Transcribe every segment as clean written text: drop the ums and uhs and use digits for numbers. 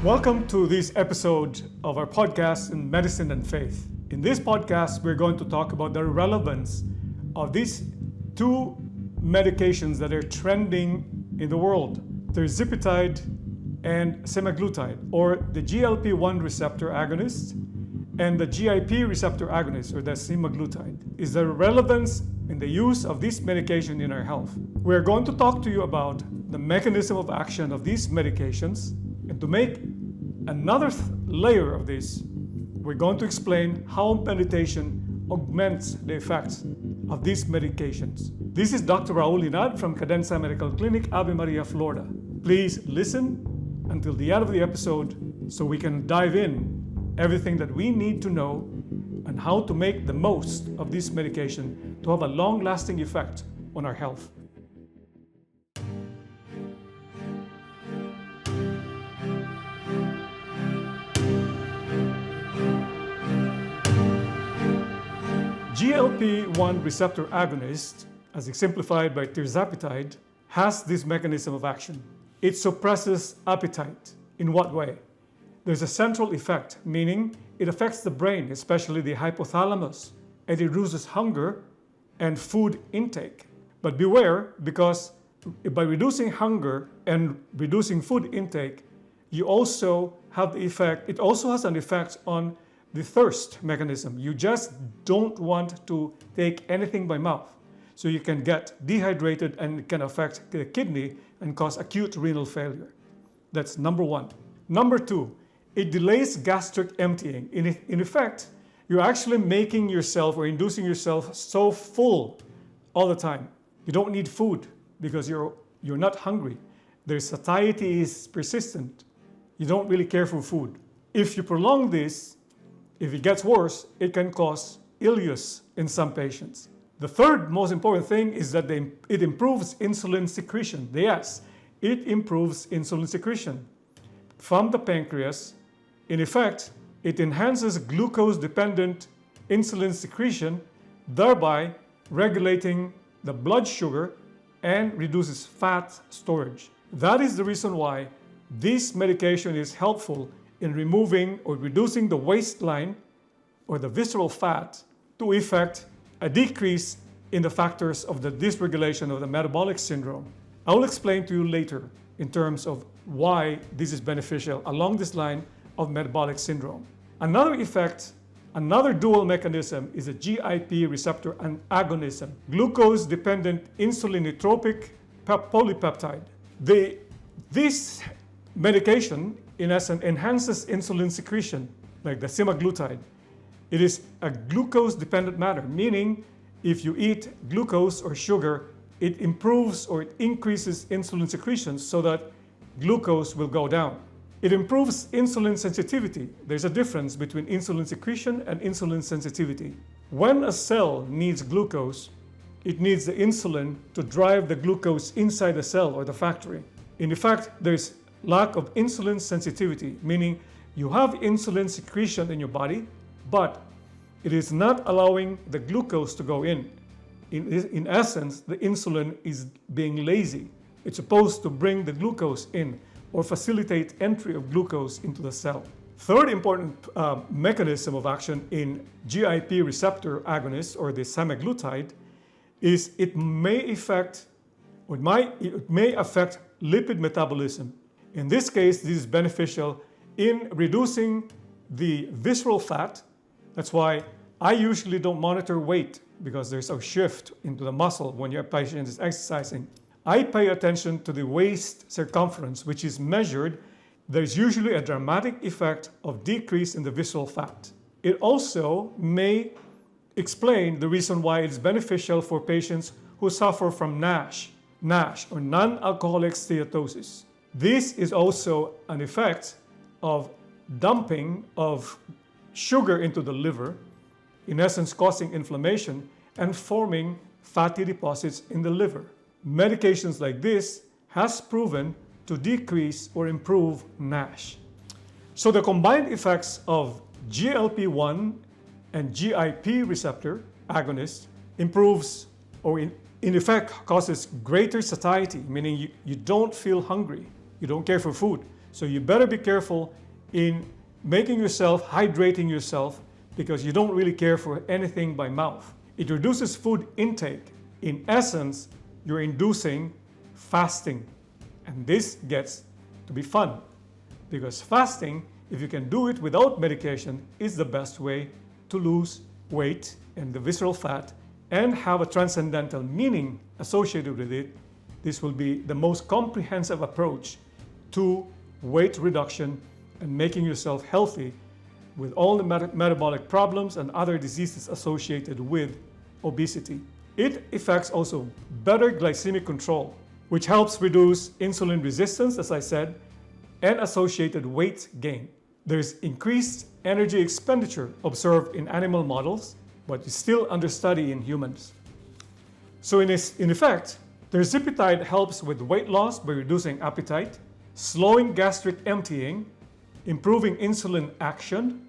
Welcome to this episode of our podcast in Medicine and Faith. In this podcast, we're going to talk about the relevance of these two medications that are trending in the world, Tirzepatide and Semaglutide, or the GLP-1 receptor agonist and the GIP receptor agonist, or the Semaglutide. Is there relevance in the use of this medication in our health? We're going to talk to you about the mechanism of action of these medications, and to make another layer of this, we're going to explain how meditation augments the effects of these medications. This is Dr. Raul Linad from Cadenza Medical Clinic, Ave Maria, Florida. Please listen until the end of the episode so we can dive in everything that we need to know and how to make the most of this medication to have a long-lasting effect on our health. GLP-1 receptor agonist, as exemplified by Tirzepatide, has this mechanism of action. It suppresses appetite. In what way? There's a central effect, meaning it affects the brain, especially the hypothalamus, and it reduces hunger and food intake. But beware, because by reducing hunger and reducing food intake, you also have the effect, it also has an effect on the thirst mechanism. You just don't want to take anything by mouth. So you can get dehydrated and it can affect the kidney and cause acute renal failure. That's number one. Number two, it delays gastric emptying. In effect, you're actually making yourself or inducing yourself so full all the time. You don't need food because you're not hungry. Their satiety is persistent. You don't really care for food. If you prolong this, if it gets worse, it can cause ileus in some patients. The third most important thing is that it improves insulin secretion. Yes, it improves insulin secretion from the pancreas. In effect, it enhances glucose-dependent insulin secretion, thereby regulating the blood sugar and reduces fat storage. That is the reason why this medication is helpful in removing or reducing the waistline or the visceral fat to effect a decrease in the factors of the dysregulation of the metabolic syndrome. I will explain to you later in terms of why this is beneficial along this line of metabolic syndrome. Another effect, another dual mechanism is a GIP receptor agonism, glucose-dependent insulinotropic polypeptide. This medication, in essence, enhances insulin secretion, like the semaglutide. It is a glucose-dependent matter, meaning if you eat glucose or sugar, it improves or it increases insulin secretion so that glucose will go down. It improves insulin sensitivity. There's a difference between insulin secretion and insulin sensitivity. When a cell needs glucose, it needs the insulin to drive the glucose inside the cell or the factory. In fact, there's lack of insulin sensitivity, meaning you have insulin secretion in your body, but it is not allowing the glucose to go in. In essence, the insulin is being lazy. It's supposed to bring the glucose in or facilitate entry of glucose into the cell. Third important mechanism of action in GIP receptor agonists, or the semaglutide, is it may affect lipid metabolism. In this case, this is beneficial in reducing the visceral fat. That's why I usually don't monitor weight, because there's a shift into the muscle when your patient is exercising. I pay attention to the waist circumference, which is measured. There's usually a dramatic effect of decrease in the visceral fat. It also may explain the reason why it's beneficial for patients who suffer from NASH or non-alcoholic steatosis. This is also an effect of dumping of sugar into the liver, in essence causing inflammation and forming fatty deposits in the liver. Medications like this has proven to decrease or improve NASH. So the combined effects of GLP-1 and GIP receptor agonist improves or in effect causes greater satiety, meaning you don't feel hungry, you don't care for food. So you better be careful in hydrating yourself, because you don't really care for anything by mouth. It reduces food intake. In essence, you're inducing fasting. And this gets to be fun, because fasting, if you can do it without medication, is the best way to lose weight and the visceral fat and have a transcendental meaning associated with it. This will be the most comprehensive approach to weight reduction and making yourself healthy with all the metabolic problems and other diseases associated with obesity. It affects also better glycemic control, which helps reduce insulin resistance, as I said, and associated weight gain. There's increased energy expenditure observed in animal models, but is still under study in humans. So in effect, Tirzepatide helps with weight loss by reducing appetite, slowing gastric emptying, improving insulin action,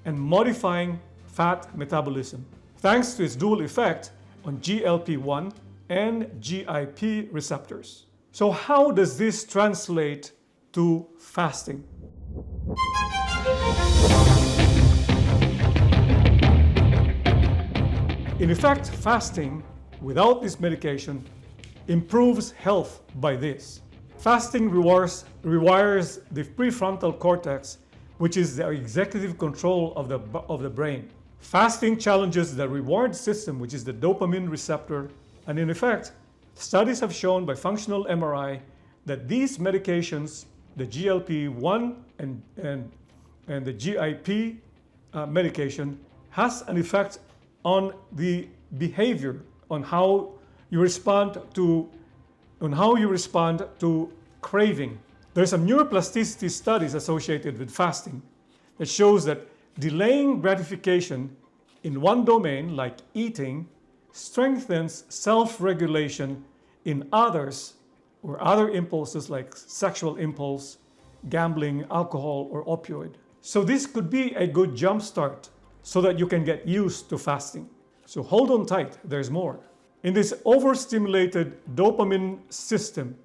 and modifying fat metabolism, thanks to its dual effect on GLP-1 and GIP receptors. So how does this translate to fasting? In effect, fasting without this medication improves health by this. Fasting rewires the prefrontal cortex, which is the executive control of the brain. Fasting challenges the reward system, which is the dopamine receptor, and in effect, studies have shown by functional MRI that these medications, the GLP-1 and the GIP medication, has an effect on the behavior, on how you respond to craving. There's some neuroplasticity studies associated with fasting that shows that delaying gratification in one domain, like eating, strengthens self-regulation in others, or other impulses like sexual impulse, gambling, alcohol, or opioid. So this could be a good jump start so that you can get used to fasting. So hold on tight, there's more. In this overstimulated dopamine system,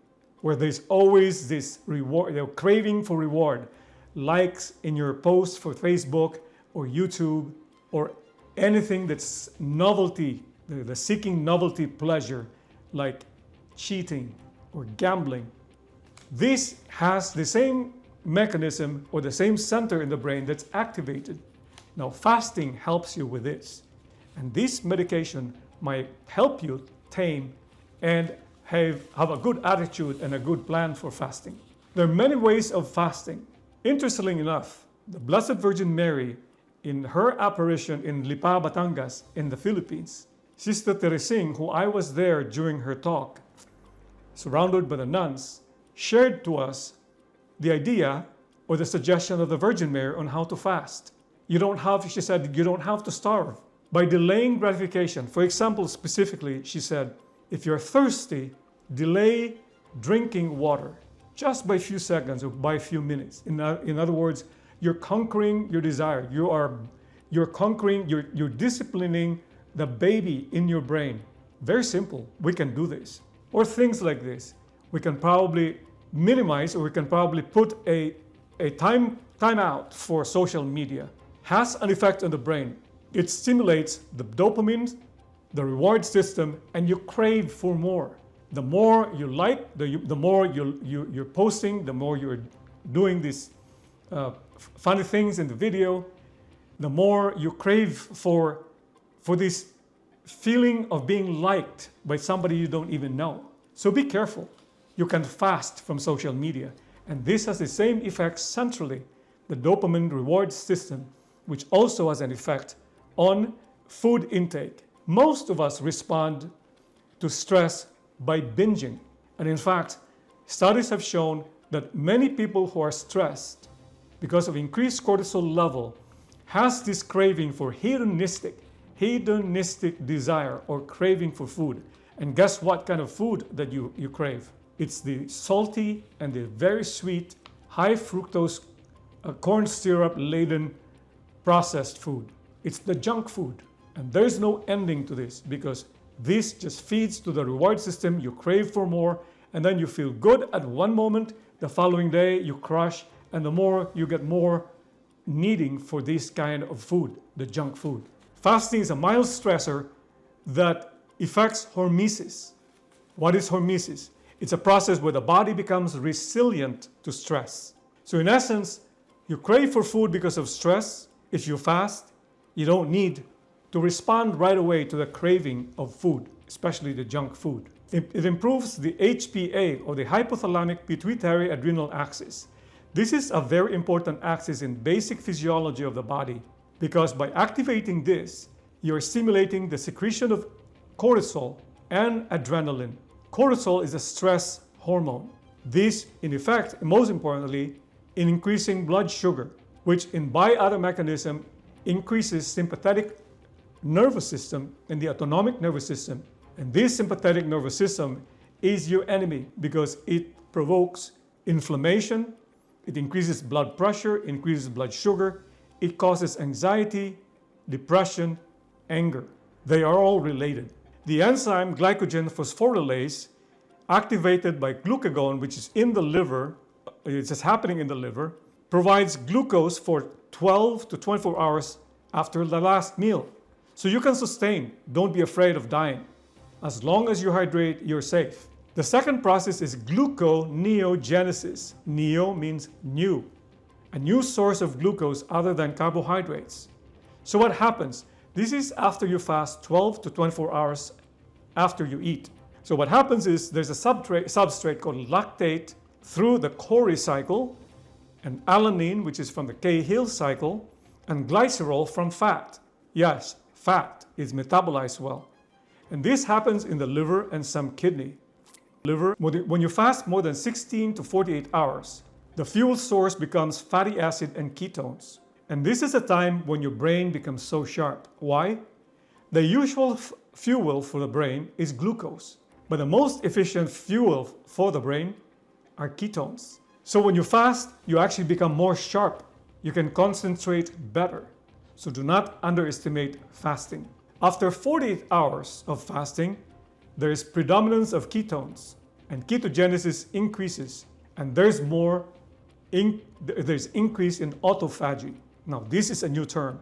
where there's always this reward, craving for reward, likes in your post for Facebook or YouTube, or anything that's novelty, the seeking novelty pleasure, like cheating or gambling. This has the same mechanism or the same center in the brain that's activated. Now, fasting helps you with this. And this medication might help you tame and have a good attitude and a good plan for fasting. There are many ways of fasting. Interestingly enough, the Blessed Virgin Mary, in her apparition in Lipa, Batangas, in the Philippines, Sister Teresing, who I was there during her talk, surrounded by the nuns, shared to us the idea or the suggestion of the Virgin Mary on how to fast. She said, you don't have to starve. By delaying gratification, for example, specifically, she said, if you're thirsty, delay drinking water just by a few seconds or by a few minutes. In other words, you're conquering your desire. You're disciplining the baby in your brain. Very simple. We can do this. Or things like this. We can probably minimize, or we can probably put a time out for social media. Has an effect on the brain. It stimulates the dopamine, the reward system, and you crave for more. The more you like, the more you're posting, the more you're doing these funny things in the video, the more you crave for this feeling of being liked by somebody you don't even know. So be careful. You can fast from social media. And this has the same effect centrally, the dopamine reward system, which also has an effect on food intake. Most of us respond to stress by binging. And in fact, studies have shown that many people who are stressed because of increased cortisol level has this craving for hedonistic desire or craving for food. And guess what kind of food that you crave? It's the salty and the very sweet, high fructose, corn syrup laden processed food. It's the junk food. And there's no ending to this, because this just feeds to the reward system. You crave for more, and then you feel good at one moment, the following day you crash, and the more you get more needing for this kind of food, the junk food. Fasting is a mild stressor that affects hormesis. What is hormesis? It's a process where the body becomes resilient to stress. So in essence, you crave for food because of stress. If you fast, you don't need to respond right away to the craving of food, especially the junk food. It improves the HPA, or the hypothalamic pituitary adrenal axis. This is a very important axis in basic physiology of the body, because by activating this, you're stimulating the secretion of cortisol and adrenaline. Cortisol is a stress hormone. This, in effect, most importantly, in increasing blood sugar, which by other mechanism increases sympathetic nervous system and the autonomic nervous system. And this sympathetic nervous system is your enemy because it provokes inflammation, it increases blood pressure, increases blood sugar, it causes anxiety, depression, anger. They are all related. The enzyme glycogen phosphorylase, activated by glucagon, which is in the liver, it's just happening in the liver, provides glucose for 12 to 24 hours after the last meal. So you can sustain, don't be afraid of dying. As long as you hydrate, you're safe. The second process is gluconeogenesis. Neo means new, a new source of glucose other than carbohydrates. So what happens? This is after you fast 12 to 24 hours after you eat. So what happens is there's a substrate called lactate through the Cori cycle, and alanine, which is from the Cahill cycle, and glycerol from fat. Yes, fat is metabolized well. And this happens in the liver and some kidney. When you fast more than 16 to 48 hours, the fuel source becomes fatty acid and ketones. And this is a time when your brain becomes so sharp. Why? The usual fuel for the brain is glucose, but the most efficient fuel for the brain are ketones. So when you fast, you actually become more sharp. You can concentrate better. So do not underestimate fasting. After 48 hours of fasting, there is predominance of ketones, and ketogenesis increases, and there's increase in autophagy. Now, this is a new term.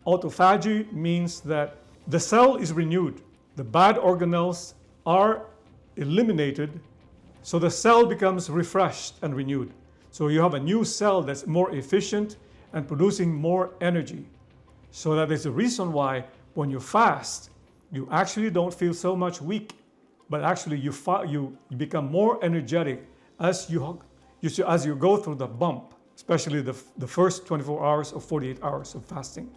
Autophagy means that the cell is renewed. The bad organelles are eliminated, so the cell becomes refreshed and renewed. So you have a new cell that's more efficient and producing more energy. So that is the reason why when you fast, you actually don't feel so much weak, but actually you become more energetic as you go through the bump, especially the first 24 hours or 48 hours of fasting.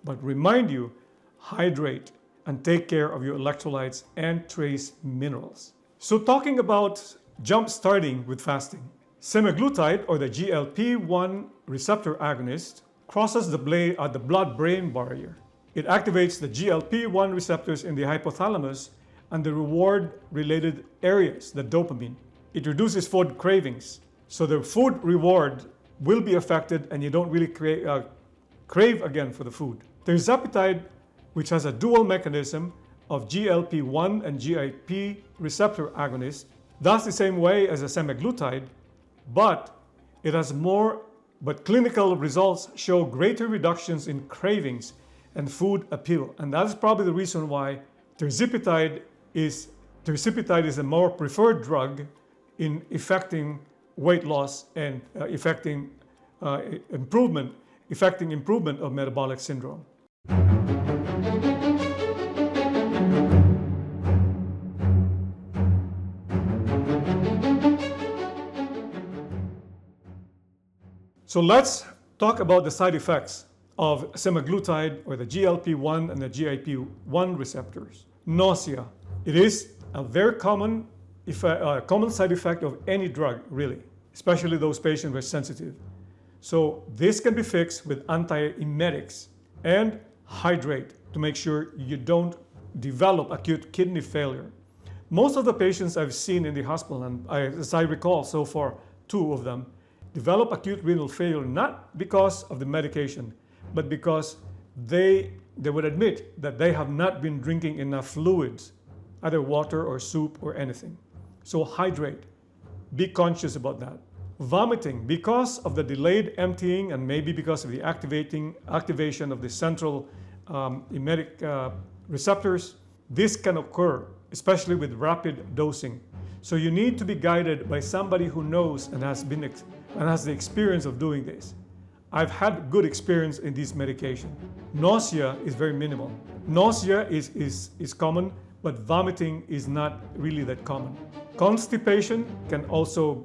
But remind you, hydrate and take care of your electrolytes and trace minerals. So talking about jump starting with fasting, Semaglutide, or the GLP-1 receptor agonist, crosses the blood-brain barrier. It activates the GLP-1 receptors in the hypothalamus and the reward-related areas, the dopamine. It reduces food cravings. So the food reward will be affected and you don't really crave again for the food. Tirzepatide, which has a dual mechanism of GLP-1 and GIP receptor agonist, does the same way as a semaglutide, but clinical results show greater reductions in cravings and food appeal. And that's probably the reason why Tirzepatide is a more preferred drug in effecting weight loss and effecting improvement of metabolic syndrome. So let's talk about the side effects of semaglutide, or the GLP-1 and the GIP-1 receptors. Nausea. It is a very common side effect of any drug, really, especially those patients who are sensitive. So this can be fixed with antiemetics and hydrate to make sure you don't develop acute kidney failure. Most of the patients I've seen in the hospital, and as I recall so far, 2 of them, develop acute renal failure not because of the medication, but because they would admit that they have not been drinking enough fluids, either water or soup or anything. So hydrate. Be conscious about that. Vomiting, because of the delayed emptying and maybe because of the activation of the central emetic receptors, this can occur, especially with rapid dosing. So you need to be guided by somebody who knows and has the experience of doing this. I've had good experience in this medication. Nausea is very minimal. Nausea is common, but vomiting is not really that common. Constipation can also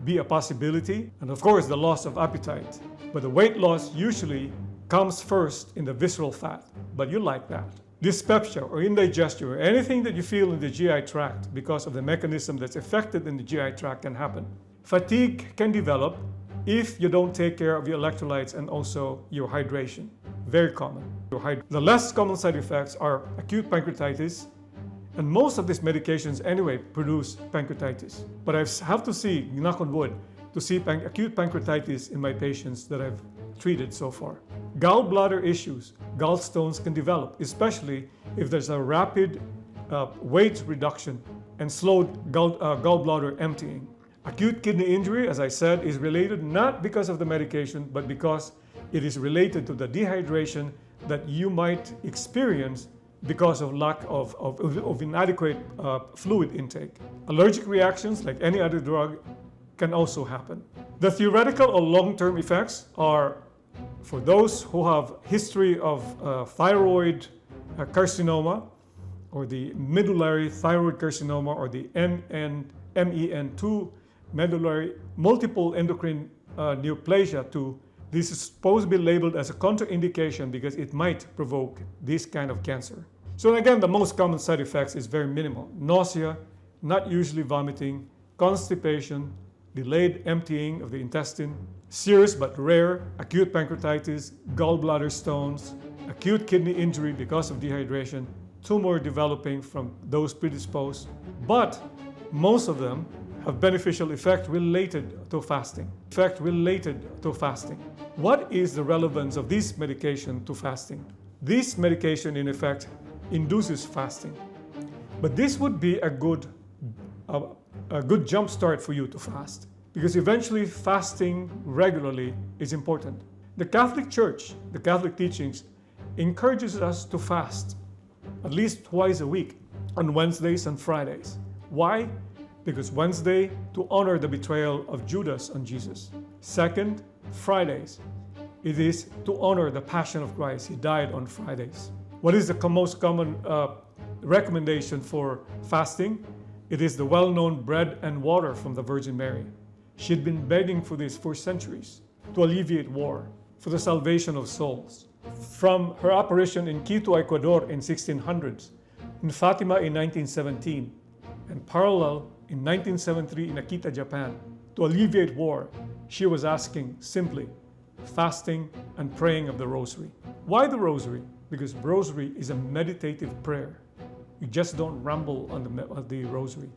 be a possibility, and of course the loss of appetite. But the weight loss usually comes first in the visceral fat, but you like that. Dyspepsia or indigestion or anything that you feel in the GI tract because of the mechanism that's affected in the GI tract can happen. Fatigue can develop if you don't take care of your electrolytes and also your hydration. Very common. The less common side effects are acute pancreatitis, and most of these medications anyway produce pancreatitis. But I have to see, knock on wood, to see acute pancreatitis in my patients that I've treated so far. Gallbladder issues, gallstones can develop, especially if there's a rapid weight reduction and slowed gallbladder emptying. Acute kidney injury, as I said, is related not because of the medication, but because it is related to the dehydration that you might experience because of lack of inadequate fluid intake. Allergic reactions, like any other drug, can also happen. The theoretical or long-term effects are for those who have history of thyroid carcinoma or the medullary thyroid carcinoma or the MEN2 medullary multiple endocrine neoplasia 2. This is supposed to be labeled as a contraindication because it might provoke this kind of cancer. So again, the most common side effects is very minimal. Nausea, not usually vomiting, constipation, delayed emptying of the intestine, serious but rare acute pancreatitis, gallbladder stones, acute kidney injury because of dehydration, tumor developing from those predisposed, but most of them have beneficial effect related to fasting. What is the relevance of this medication to fasting? This medication, in effect, induces fasting. But this would be a good jump start for you to fast, because eventually fasting regularly is important. The Catholic Church, the Catholic teachings, encourages us to fast at least twice a week, on Wednesdays and Fridays. Why? Because Wednesday, to honor the betrayal of Judas on Jesus. Second, Fridays. It is to honor the Passion of Christ. He died on Fridays. What is the most common recommendation for fasting? It is the well-known bread and water from the Virgin Mary. She'd been begging for this for centuries, to alleviate war, for the salvation of souls. From her apparition in Quito, Ecuador in 1600s, in Fatima in 1917, and parallel in 1973 in Akita, Japan, to alleviate war, she was asking simply fasting and praying of the Rosary. Why the Rosary? Because Rosary is a meditative prayer. You just don't ramble on the Rosary.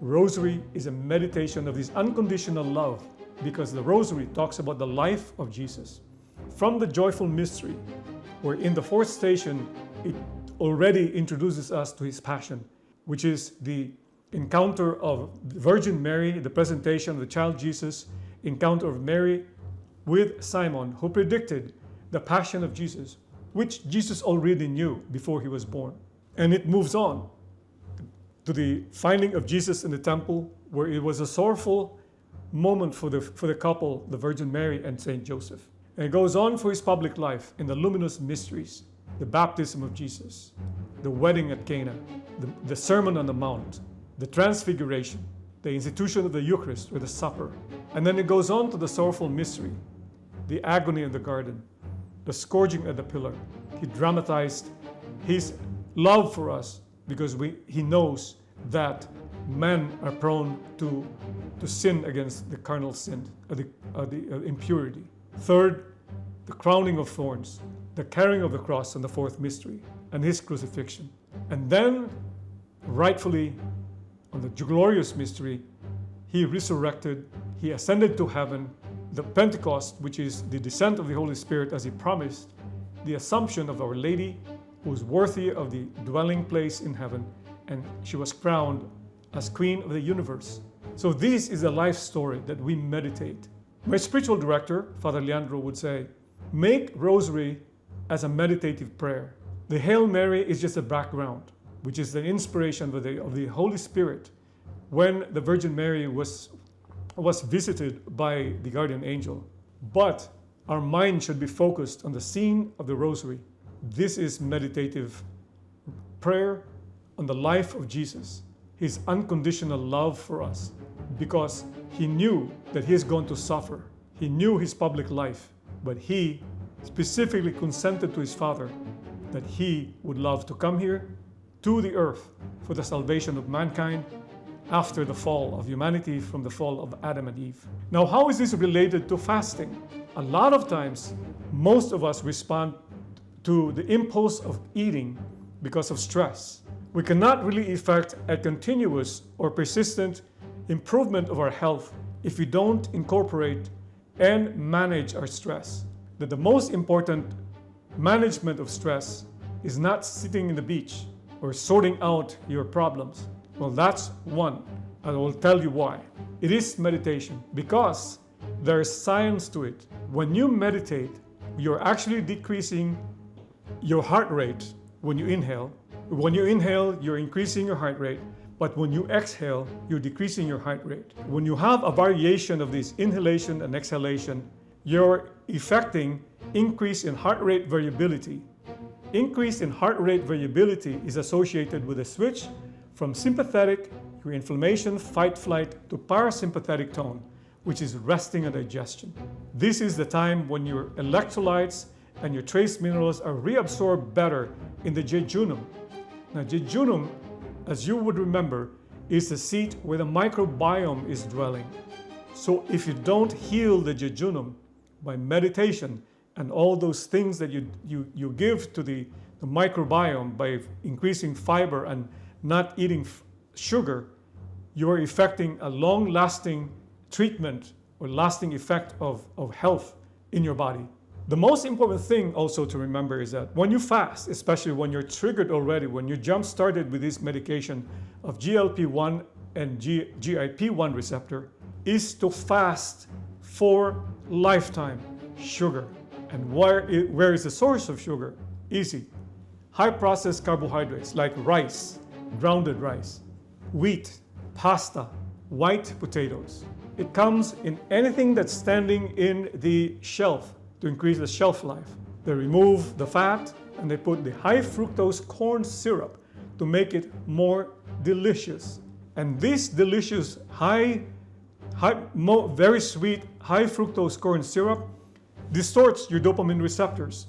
Rosary is a meditation of this unconditional love, because the Rosary talks about the life of Jesus. From the joyful mystery, where in the fourth station, it already introduces us to his passion, which is the encounter of the Virgin Mary, the presentation of the child Jesus, encounter of Mary with Simon, who predicted the passion of Jesus, which Jesus already knew before he was born. And it moves on to the finding of Jesus in the temple, where it was a sorrowful moment for the couple, the Virgin Mary and Saint Joseph. And it goes on for his public life in the luminous mysteries, the baptism of Jesus, the wedding at Cana, the Sermon on the Mount, the Transfiguration, the institution of the Eucharist or the Supper. And then it goes on to the sorrowful mystery, the agony in the garden, the scourging at the pillar. He dramatized his love for us because he knows that men are prone to sin against the carnal sin, the impurity. Third, the crowning of thorns, the carrying of the cross and the fourth mystery, and his crucifixion. And then, rightfully, on the glorious mystery, he resurrected, he ascended to heaven, the Pentecost, which is the descent of the Holy Spirit as he promised, the assumption of Our Lady, who was worthy of the dwelling place in heaven, and she was crowned as Queen of the universe. So this is a life story that we meditate. My spiritual director, Father Leandro, would say, make Rosary as a meditative prayer. The Hail Mary is just a background, which is the inspiration of the Holy Spirit when the Virgin Mary was visited by the guardian angel. But our mind should be focused on the scene of the Rosary. This is meditative prayer on the life of Jesus, his unconditional love for us, because he knew that he is going to suffer. He knew his public life, but he specifically consented to his Father that he would love to come here to the earth for the salvation of mankind after the fall of humanity from the fall of Adam and Eve. Now, how is this related to fasting? A lot of times, most of us respond to the impulse of eating because of stress. We cannot really effect a continuous or persistent improvement of our health if we don't incorporate and manage our stress. That the most important management of stress is not sitting in the beach or sorting out your problems. Well, that's one. I will tell you why. It is meditation, because there is science to it. When you meditate, you're actually decreasing your heart rate when you inhale. When you inhale, you're increasing your heart rate. But when you exhale, you're decreasing your heart rate. When you have a variation of this inhalation and exhalation, you're effecting increase in heart rate variability. Increase in heart rate variability is associated with a switch from sympathetic, your inflammation, fight, flight, to parasympathetic tone, which is resting and digestion. This is the time when your electrolytes and your trace minerals are reabsorbed better in the jejunum. Now, jejunum, as you would remember, is the seat where the microbiome is dwelling. So if you don't heal the jejunum by meditation and all those things that you give to the microbiome by increasing fiber and not eating sugar, you're effecting a long-lasting treatment or lasting effect of health in your body. The most important thing also to remember is that when you fast, especially when you're triggered already, when you jump started with this medication of GLP-1 and GIP-1 receptor, is to fast for lifetime sugar. And where is the source of sugar? Easy. High processed carbohydrates like rice, grounded rice, wheat, pasta, white potatoes. It comes in anything that's standing in the shelf to increase the shelf life. They remove the fat and they put the high fructose corn syrup to make it more delicious. And this delicious very sweet high fructose corn syrup distorts your dopamine receptors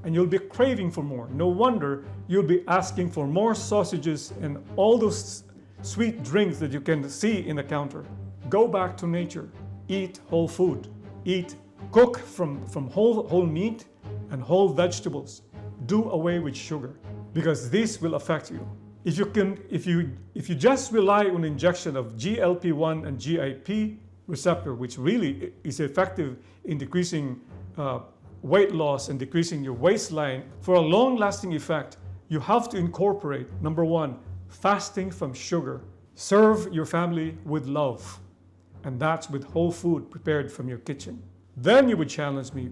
and you'll be craving for more. No wonder you'll be asking for more sausages and all those sweet drinks that you can see in the counter. Go back to nature. Eat whole food. Cook from whole meat and whole vegetables. Do away with sugar, because this will affect you. If you just rely on injection of GLP-1 and GIP receptor, which really is effective in decreasing weight loss and decreasing your waistline, for a long-lasting effect, you have to incorporate, number one, fasting from sugar. Serve your family with love, and that's with whole food prepared from your kitchen. Then you would challenge me,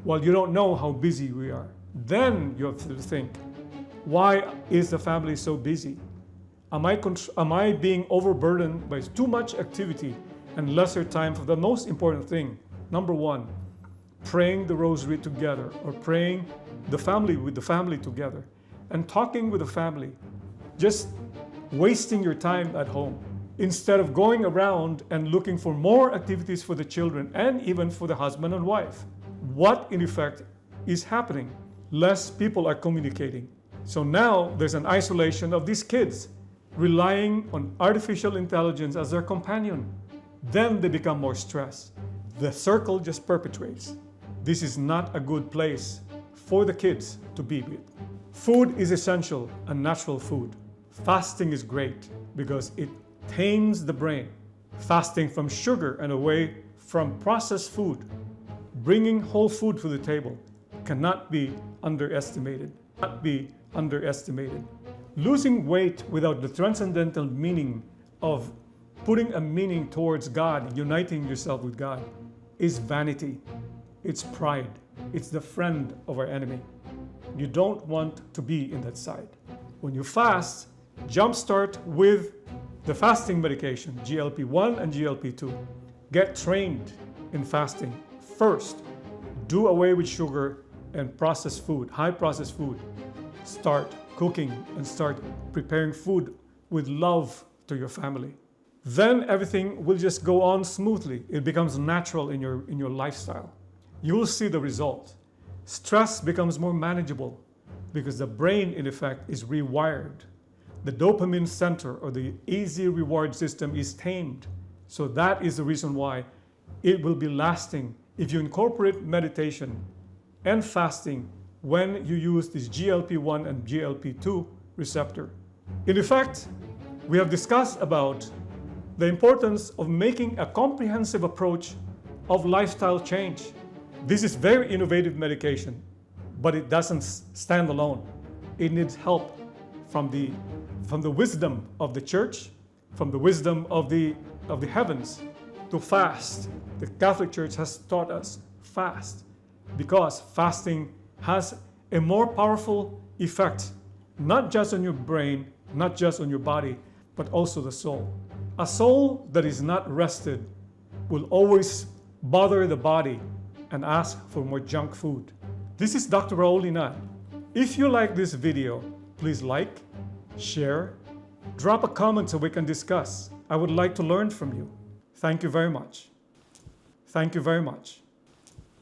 well, you don't know how busy we are. Then you have to think, why is the family so busy? Am I being overburdened by too much activity and lesser time for the most important thing? Number one, praying the Rosary together, or praying with the family together, and talking with the family. Just wasting your time at home instead of going around and looking for more activities for the children and even for the husband and wife. What in effect is happening? Less people are communicating. So now there's an isolation of these kids, relying on artificial intelligence as their companion. Then they become more stressed. The circle just perpetuates. This is not a good place for the kids to be with. Food is essential, and natural food. Fasting is great because it tames the brain. Fasting from sugar and away from processed food, bringing whole food to the table, cannot be underestimated. Losing weight without the transcendental meaning of putting a meaning towards God, uniting yourself with God, is vanity. It's pride. It's the friend of our enemy. You don't want to be in that side. When you fast, jumpstart with the fasting medication, GLP-1 and GLP-2. Get trained in fasting. First, do away with sugar and processed food, high processed food. Start cooking and start preparing food with love to your family. Then everything will just go on smoothly. It becomes natural in your lifestyle. You will see the result. Stress becomes more manageable because the brain, in effect, is rewired. The dopamine center, or the easy reward system, is tamed. So that is the reason why it will be lasting if you incorporate meditation and fasting when you use this GLP-1 and GLP-2 receptor. In effect, we have discussed about the importance of making a comprehensive approach of lifestyle change. This is very innovative medication, but it doesn't stand alone. It needs help from the wisdom of the church, from the wisdom of the heavens, to fast. The Catholic Church has taught us fast because fasting has a more powerful effect, not just on your brain, not just on your body, but also the soul. A soul that is not rested will always bother the body and ask for more junk food. This is Dr. Raul Linan. If you like this video, please like, share, drop a comment so we can discuss. I would like to learn from you. Thank you very much. Thank you very much.